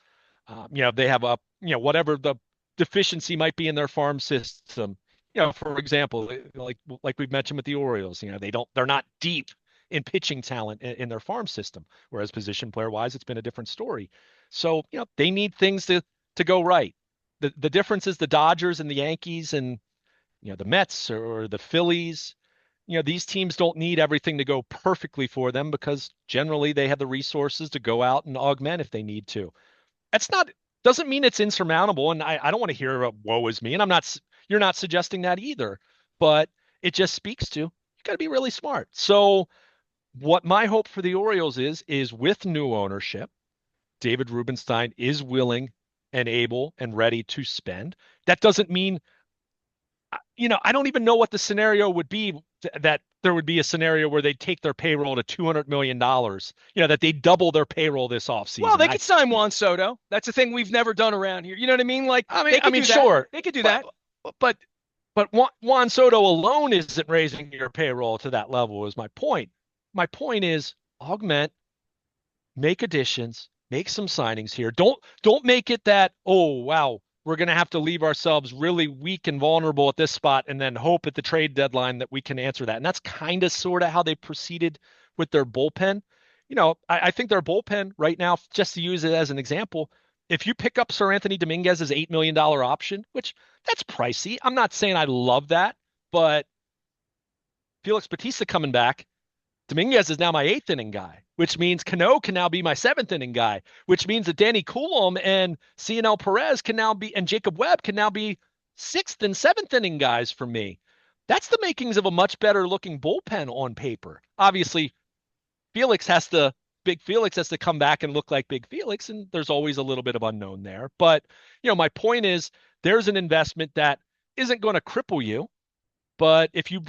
S2: they have whatever the deficiency might be in their farm system. For example, like we've mentioned with the Orioles, they're not deep in pitching talent in their farm system, whereas position player wise, it's been a different story. So, they need things to go right. The difference is the Dodgers and the Yankees and the Mets or the Phillies, these teams don't need everything to go perfectly for them because generally they have the resources to go out and augment if they need to. That's not doesn't mean it's insurmountable. And I don't want to hear woe is me. And you're not suggesting that either, but it just speaks to you got to be really smart. So what my hope for the Orioles is with new ownership, David Rubenstein is willing and able and ready to spend. That doesn't mean I don't even know what the scenario would be that there would be a scenario where they'd take their payroll to $200 million, that they double their payroll this
S1: Well,
S2: offseason.
S1: they could sign Juan Soto. That's a thing we've never done around here. You know what I mean? Like
S2: I mean,
S1: they
S2: I
S1: could
S2: mean,
S1: do that.
S2: sure,
S1: They could do
S2: but
S1: that.
S2: but but Juan Soto alone isn't raising your payroll to that level. Is my point. My point is augment, make additions, make some signings here. Don't make it that, oh wow, we're going to have to leave ourselves really weak and vulnerable at this spot and then hope at the trade deadline that we can answer that. And that's kind of sort of how they proceeded with their bullpen. I think their bullpen right now, just to use it as an example, if you pick up Sir Anthony Dominguez's $8 million option, which that's pricey. I'm not saying I love that, but Felix Batista coming back, Dominguez is now my eighth inning guy, which means Cano can now be my seventh inning guy, which means that Danny Coulomb and CNL Perez can now be, and Jacob Webb can now be sixth and seventh inning guys for me. That's the makings of a much better looking bullpen on paper. Obviously, Big Felix has to come back and look like Big Felix, and there's always a little bit of unknown there. But, my point is there's an investment that isn't going to cripple you, but if you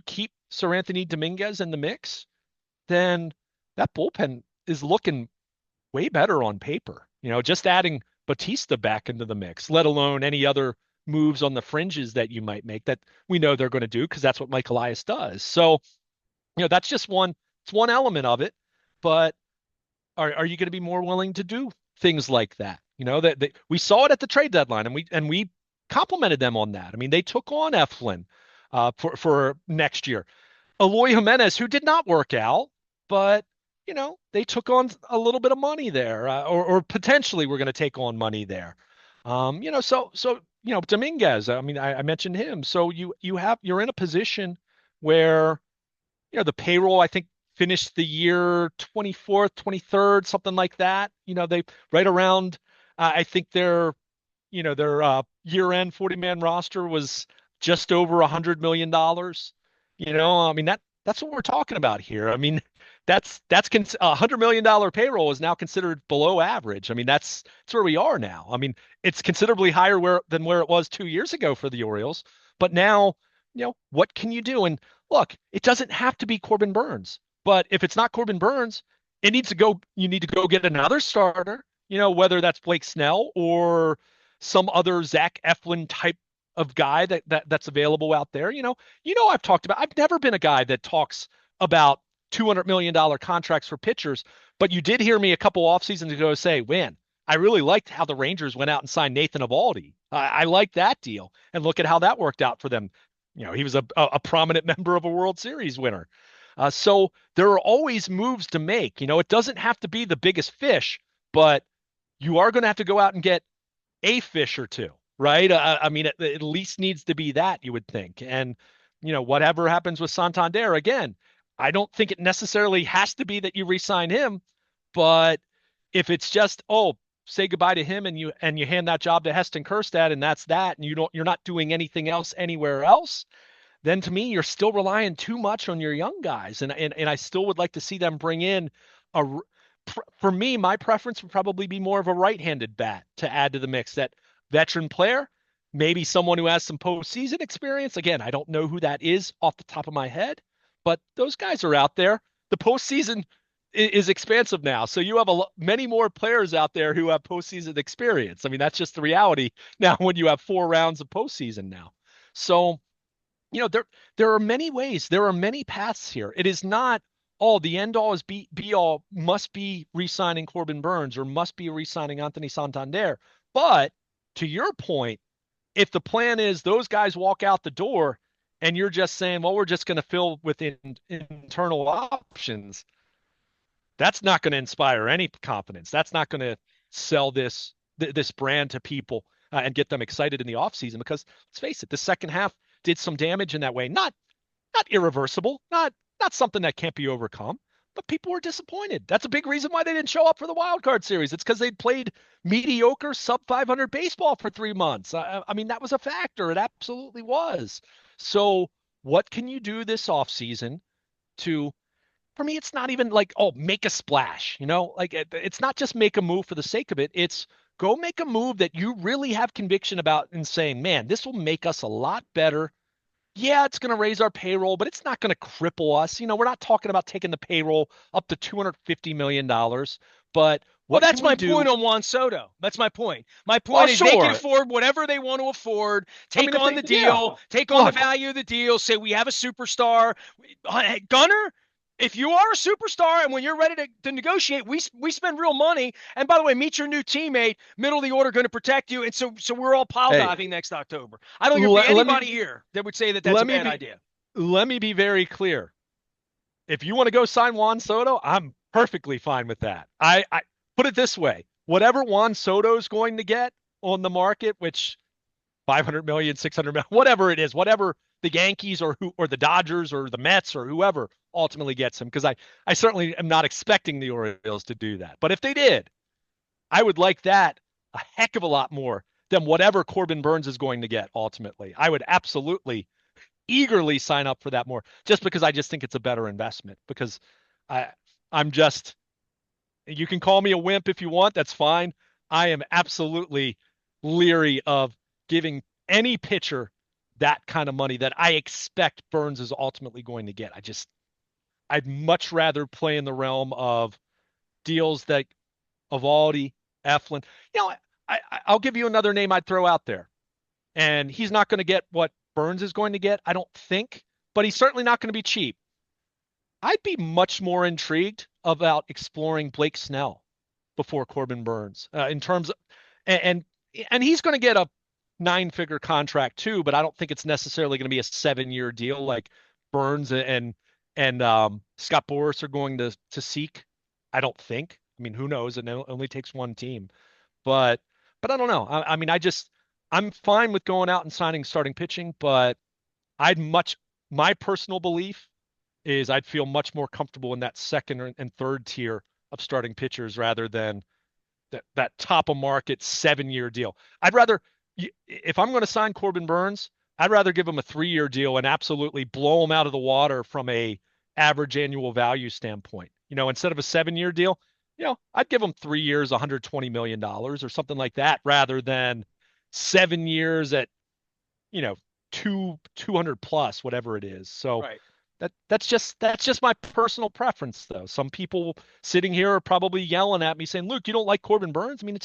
S2: keep Sir Anthony Dominguez in the mix, then that bullpen is looking way better on paper. Just adding Batista back into the mix, let alone any other moves on the fringes that you might make that we know they're going to do because that's what Mike Elias does. So, that's just it's one element of it. But are you going to be more willing to do things like that? That we saw it at the trade deadline and we complimented them on that. I mean, they took on Eflin for next year. Eloy Jimenez, who did not work out, but they took on a little bit of money there, or potentially we're going to take on money there. Dominguez. I mean, I mentioned him. So you're in a position where the payroll I think finished the year 24th, 23rd, something like that. They right around. I think their year-end 40-man roster was just over $100 million. I mean that's what we're talking about here. I mean, that's $100 million payroll is now considered below average. I mean, that's where we are now. I mean, it's considerably higher than where it was 2 years ago for the Orioles. But now, what can you do? And look, it doesn't have to be Corbin Burns. But if it's not Corbin Burns, it needs to go. You need to go get another starter. Whether that's Blake Snell or some other Zach Eflin type of guy that's available out there. I've never been a guy that talks about $200 million contracts for pitchers, but you did hear me a couple off seasons ago say, "Man, I really liked how the Rangers went out and signed Nathan Eovaldi. I liked that deal, and look at how that worked out for them. He was a prominent member of a World Series winner. So there are always moves to make. It doesn't have to be the biggest fish, but you are going to have to go out and get a fish or two, right? I mean, it at least needs to be that, you would think. And, whatever happens with Santander, again, I don't think it necessarily has to be that you re-sign him, but if it's just, oh, say goodbye to him and you hand that job to Heston Kjerstad and that's that, and you're not doing anything else anywhere else, then to me, you're still relying too much on your young guys. And I still would like to see them bring in a, for me, my preference would probably be more of a right-handed bat to add to the mix. That veteran player, maybe someone who has some postseason experience. Again, I don't know who that is off the top of my head, but those guys are out there. The postseason is expansive now, so you have many more players out there who have postseason experience. I mean, that's just the reality now when you have 4 rounds of postseason now. So, there are many ways, there are many paths here. It is not, oh, the end all is be all must be re-signing Corbin Burns or must be re-signing Anthony Santander. But to your point, if the plan is those guys walk out the door and you're just saying, well, we're just going to fill with internal options, that's not going to inspire any confidence. That's not going to sell this brand to people and get them excited in the offseason because let's face it, the second half did some damage in that way. Not irreversible, not something that can't be overcome, but people were disappointed. That's a big reason why they didn't show up for the wild card series. It's because they'd played mediocre sub 500 baseball for 3 months. I mean, that was a factor. It absolutely was. So what can you do this offseason to, for me, it's not even like, oh, make a splash, like it's not just make a move for the sake of it. It's go make a move that you really have conviction about and saying, man, this will make us a lot better. Yeah, it's going to raise our payroll, but it's not going to cripple us. We're not talking about taking the payroll up to $250 million, but
S1: Well,
S2: what
S1: that's
S2: can we
S1: my
S2: do?
S1: point on Juan Soto. That's my point. My
S2: Well,
S1: point is they can
S2: sure.
S1: afford whatever they want to afford,
S2: I mean,
S1: take on the
S2: yeah,
S1: deal, take on the
S2: look,
S1: value of the deal, say we have a superstar. Hey, Gunner, if you are a superstar and when you're ready to negotiate, we spend real money. And by the way, meet your new teammate, middle of the order, going to protect you. And so we're all pile
S2: hey,
S1: diving next October. I don't think there'd be
S2: let me
S1: anybody here that would say that that's a
S2: let me
S1: bad
S2: be
S1: idea.
S2: let me be very clear. If you want to go sign Juan Soto, I'm perfectly fine with that. I put it this way: whatever Juan Soto is going to get on the market, which 500 million, 600 million, whatever it is, whatever the Yankees or the Dodgers or the Mets or whoever ultimately gets him, because I certainly am not expecting the Orioles to do that. But if they did, I would like that a heck of a lot more than whatever Corbin Burns is going to get ultimately. I would absolutely eagerly sign up for that more just because I just think it's a better investment because I I'm just you can call me a wimp if you want, that's fine. I am absolutely leery of giving any pitcher that kind of money that I expect Burns is ultimately going to get. I'd much rather play in the realm of deals that Eovaldi, Eflin. I'll give you another name I'd throw out there. And he's not going to get what Burns is going to get, I don't think, but he's certainly not going to be cheap. I'd be much more intrigued about exploring Blake Snell before Corbin Burns in terms of, and and he's going to get a 9-figure contract too, but I don't think it's necessarily going to be a 7-year deal like Burns and Scott Boras are going to seek. I don't think. I mean, who knows? It only takes one team, but I don't know. I mean, I'm fine with going out and signing starting pitching, but I'd much my personal belief is I'd feel much more comfortable in that second and third tier of starting pitchers rather than that top of market 7 year deal. I'd rather, if I'm going to sign Corbin Burns, I'd rather give him a 3 year deal and absolutely blow him out of the water from a average annual value standpoint. Instead of a 7 year deal, I'd give him 3 years, $120 million or something like that rather than 7 years at, you know, 200 plus, whatever it is. So
S1: Right.
S2: that's just my personal preference, though. Some people sitting here are probably yelling at me saying, "Luke, you don't like Corbin Burns." I mean,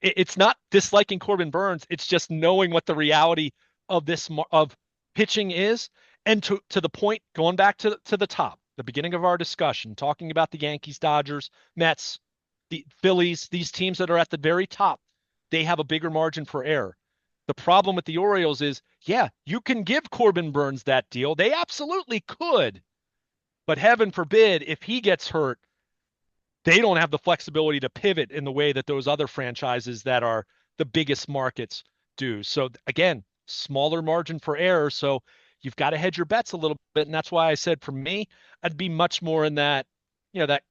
S2: it's not disliking Corbin Burns. It's just knowing what the reality of of pitching is, and to the point, going back to the top, the beginning of our discussion, talking about the Yankees, Dodgers, Mets, the Phillies, these teams that are at the very top, they have a bigger margin for error. The problem with the Orioles is, yeah, you can give Corbin Burns that deal. They absolutely could. But heaven forbid, if he gets hurt, they don't have the flexibility to pivot in the way that those other franchises that are the biggest markets do. So again, smaller margin for error. So you've got to hedge your bets a little bit. And that's why I said for me, I'd be much more in that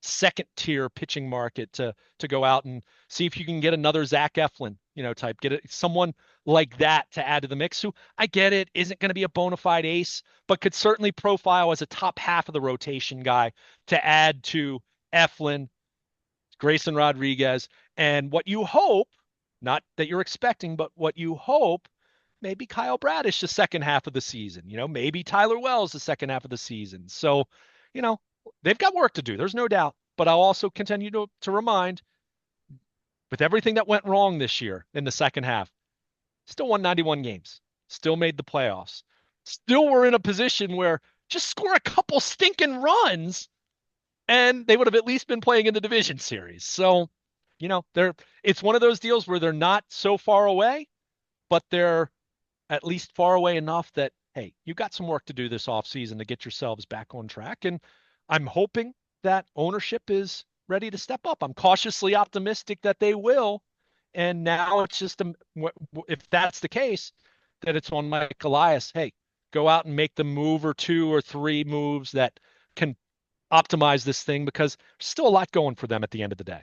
S2: second tier pitching market to go out and see if you can get another Zach Eflin, type, someone like that to add to the mix who I get it isn't going to be a bona fide ace, but could certainly profile as a top half of the rotation guy to add to Eflin, Grayson Rodriguez, and what you hope, not that you're expecting, but what you hope, maybe Kyle Bradish the second half of the season, maybe Tyler Wells the second half of the season. So, you know, they've got work to do. There's no doubt. But I'll also continue to remind, with everything that went wrong this year in the second half, still won 91 games, still made the playoffs, still were in a position where just score a couple stinking runs and they would have at least been playing in the division series. So, it's one of those deals where they're not so far away, but they're at least far away enough that, hey, you've got some work to do this offseason to get yourselves back on track. And I'm hoping that ownership is ready to step up. I'm cautiously optimistic that they will. And now it's just, if that's the case, that it's on Mike Elias. Hey, go out and make the move or two or three moves that can optimize this thing because there's still a lot going for them at the end of the day.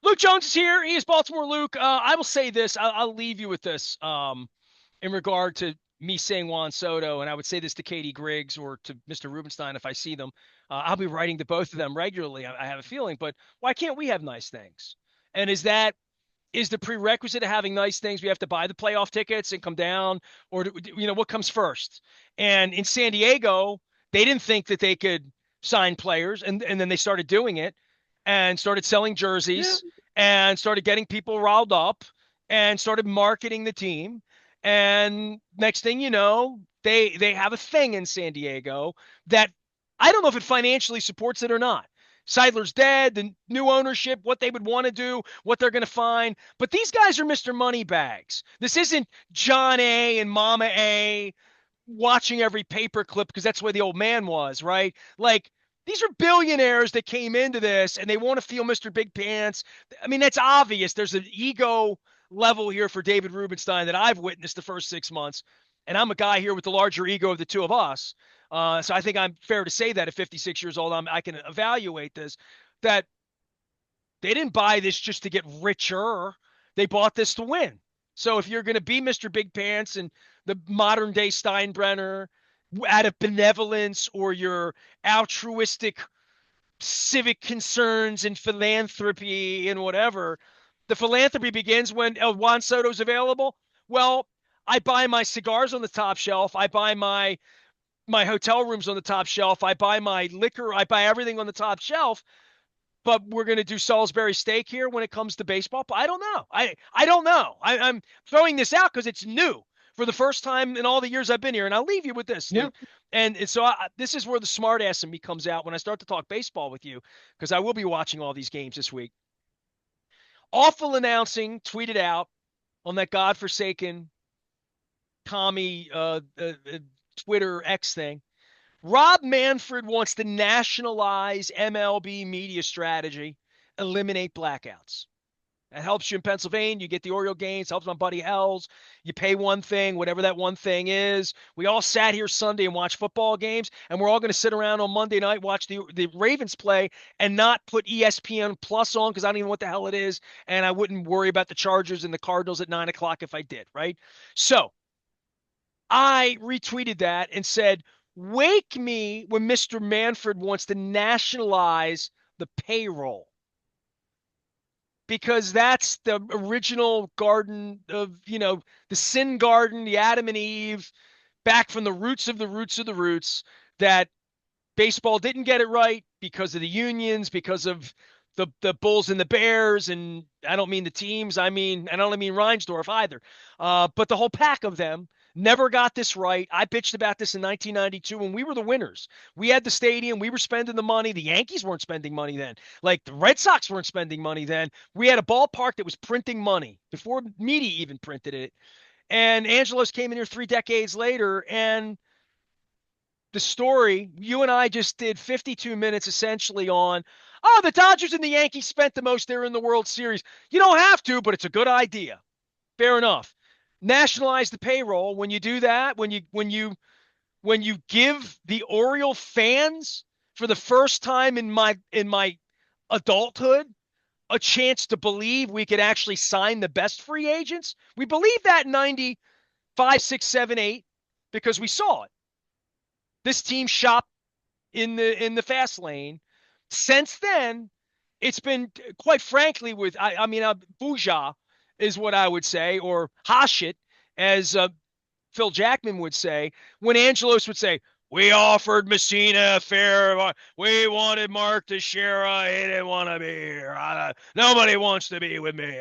S1: Luke Jones is here. He is Baltimore Luke. I will say this. I'll leave you with this in regard to me saying Juan Soto, and I would say this to Katie Griggs or to Mr. Rubenstein if I see them. I'll be writing to both of them regularly. I have a feeling, but why can't we have nice things? And is the prerequisite of having nice things we have to buy the playoff tickets and come down, or what comes first? And in San Diego, they didn't think that they could sign players, and then they started doing it and started selling
S2: Yeah.
S1: jerseys and started getting people riled up and started marketing the team. And next thing you know, they have a thing in San Diego that I don't know if it financially supports it or not. Seidler's dead, the new ownership, what they would want to do, what they're going to find. But these guys are Mr. Moneybags. This isn't John A. and Mama A. watching every paperclip because that's where the old man was, right? Like, these are billionaires that came into this and they want to feel Mr. Big Pants. I mean, that's obvious. There's an ego level here for David Rubenstein that I've witnessed the first 6 months. And I'm a guy here with the larger ego of the two of us. So I think I'm fair to say that at 56 years old, I can evaluate this, that they didn't buy this just to get richer. They bought this to win. So if you're going to be Mr. Big Pants and the modern day Steinbrenner out of benevolence or your altruistic civic concerns and philanthropy and whatever, the philanthropy begins when Juan Soto's available. Well, I buy my cigars on the top shelf. I buy my hotel rooms on the top shelf. I buy my liquor. I buy everything on the top shelf. But we're going to do Salisbury steak here when it comes to baseball. But I don't know. I don't know. I'm throwing this out because it's new for the first time in all the years I've been here. And I'll leave you with this,
S2: Yeah.
S1: Luke. And so this is where the smart ass in me comes out when I start to talk baseball with you, because I will be watching all these games this week. Awful announcing tweeted out on that godforsaken commie Twitter X thing. Rob Manfred wants to nationalize MLB media strategy, eliminate blackouts. It helps you in Pennsylvania. You get the Oriole games, helps my buddy Hells. You pay one thing, whatever that one thing is. We all sat here Sunday and watched football games, and we're all going to sit around on Monday night, watch the Ravens play, and not put ESPN Plus on because I don't even know what the hell it is, and I wouldn't worry about the Chargers and the Cardinals at 9 o'clock if I did, right? So I retweeted that and said, "Wake me when Mr. Manfred wants to nationalize the payroll." Because that's the original garden of, the sin garden, the Adam and Eve, back from the roots of the roots of the roots, that baseball didn't get it right because of the unions, because of the Bulls and the Bears, and I don't mean the teams. I don't mean Reinsdorf either. But the whole pack of them never got this right. I bitched about this in 1992 when we were the winners. We had the stadium. We were spending the money. The Yankees weren't spending money then. Like the Red Sox weren't spending money then. We had a ballpark that was printing money before media even printed it. And Angelos came in here 3 decades later, and the story, you and I just did 52 minutes essentially on, oh, the Dodgers and the Yankees spent the most there in the World Series. You don't have to, but it's a good idea. Fair enough. Nationalize the payroll. When you do that, when you give the Oriole fans for the first time in my adulthood a chance to believe we could actually sign the best free agents. We believed that in 95, 6, 7, 8 because we saw it. This team shop in the fast lane. Since then, it's been, quite frankly, with Buja is what I would say, or Hashit, as Phil Jackman would say, when Angelos would say, "We offered Messina a fair. We wanted Mark Teixeira. He didn't want to be here. Nobody wants to be with me.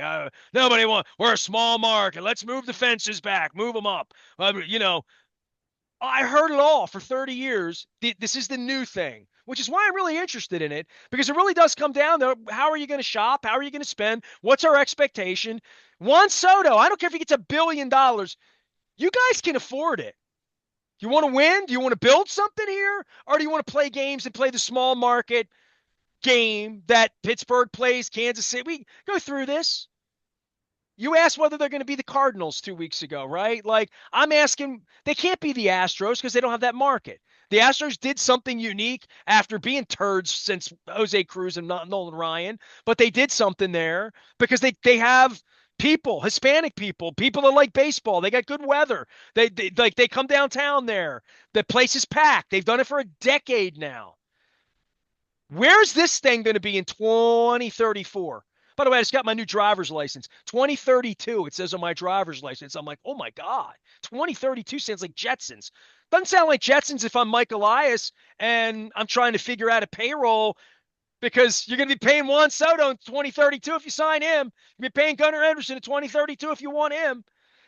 S1: Nobody want. We're a small market. Let's move the fences back. Move them up. I heard it all for 30 years. This is the new thing, which is why I'm really interested in it, because it really does come down to how are you going to shop? How are you going to spend? What's our expectation? Juan Soto, I don't care if he gets $1 billion. You guys can afford it. You want to win? Do you want to build something here? Or do you want to play games and play the small market game that Pittsburgh plays, Kansas City? We go through this. You asked whether they're going to be the Cardinals 2 weeks ago, right? Like, I'm asking, they can't be the Astros because they don't have that market. The Astros did something unique after being turds since Jose Cruz and not Nolan Ryan, but they did something there because they have people, Hispanic people, people that like baseball. They got good weather. They come downtown there. The place is packed. They've done it for a decade now. Where's this thing going to be in 2034? By the way, I just got my new driver's license. 2032, it says on my driver's license. I'm like, oh my God. 2032 sounds like Jetsons. Doesn't sound like Jetsons if I'm Mike Elias and I'm trying to figure out a payroll, because you're going to be paying Juan Soto in 2032 if you sign him. You're going to be paying Gunnar Henderson in 2032 if you want him.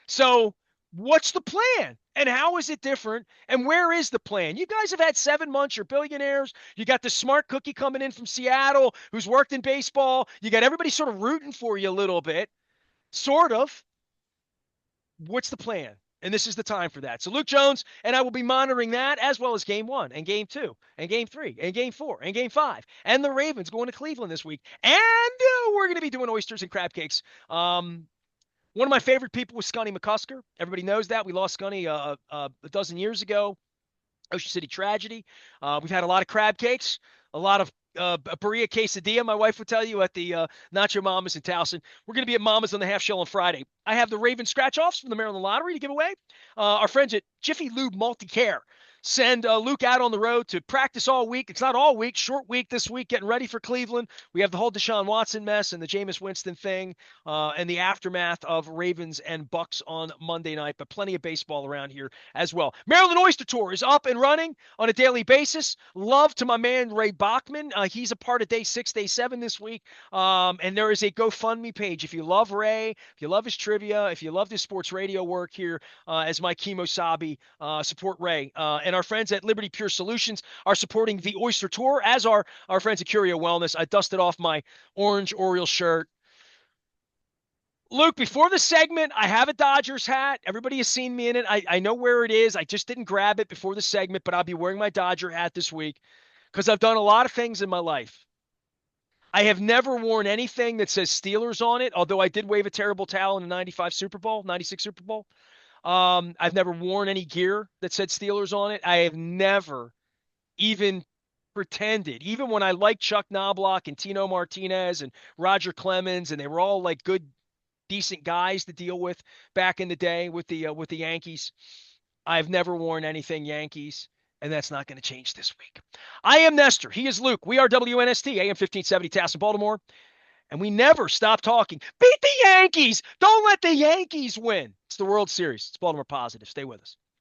S1: So what's the plan? And how is it different? And where is the plan? You guys have had 7 months. You're billionaires. You got the smart cookie coming in from Seattle who's worked in baseball. You got everybody sort of rooting for you a little bit, sort of. What's the plan? And this is the time for that. So Luke Jones and I will be monitoring that, as well as game 1 and game 2 and game 3 and game 4 and game 5 and the Ravens going to Cleveland this week. And we're going to be doing oysters and crab cakes. One of my favorite people was Scunny McCusker. Everybody knows that. We lost Scunny a dozen years ago. Ocean City tragedy. We've had a lot of crab cakes, a lot of a Berea quesadilla, my wife would tell you, at the Nacho Mamas in Towson. We're going to be at Mamas on the half shell on Friday. I have the Raven scratch-offs from the Maryland Lottery to give away. Our friends at Jiffy Lube Multi-Care send Luke out on the road to practice all week. It's not all week, short week this week, getting ready for Cleveland. We have the whole Deshaun Watson mess and the Jameis Winston thing, and the aftermath of Ravens and Bucks on Monday night, but plenty of baseball around here as well. Maryland Oyster Tour is up and running on a daily basis. Love to my man Ray Bachman. He's a part of day 6, day 7 this week, and there is a GoFundMe page. If you love Ray, if you love his trivia, if you love his sports radio work here as my Kimosabi, support Ray. And our friends at Liberty Pure Solutions are supporting the Oyster Tour, as are our friends at Curio Wellness. I dusted off my orange Oriole shirt. Luke, before the segment, I have a Dodgers hat. Everybody has seen me in it. I know where it is. I just didn't grab it before the segment, but I'll be wearing my Dodger hat this week because I've done a lot of things in my life. I have never worn anything that says Steelers on it, although I did wave a terrible towel in the 95 Super Bowl, 96 Super Bowl. I've never worn any gear that said Steelers on it. I have never even pretended, even when I liked Chuck Knobloch and Tino Martinez and Roger Clemens, and they were all like good, decent guys to deal with back in the day with the Yankees. I've never worn anything Yankees, and that's not going to change this week. I am Nestor. He is Luke. We are WNST, AM 1570, Towson, Baltimore, and we never stop talking. Beat the Yankees! Don't let the Yankees win. It's the World Series. It's Baltimore Positive. Stay with us.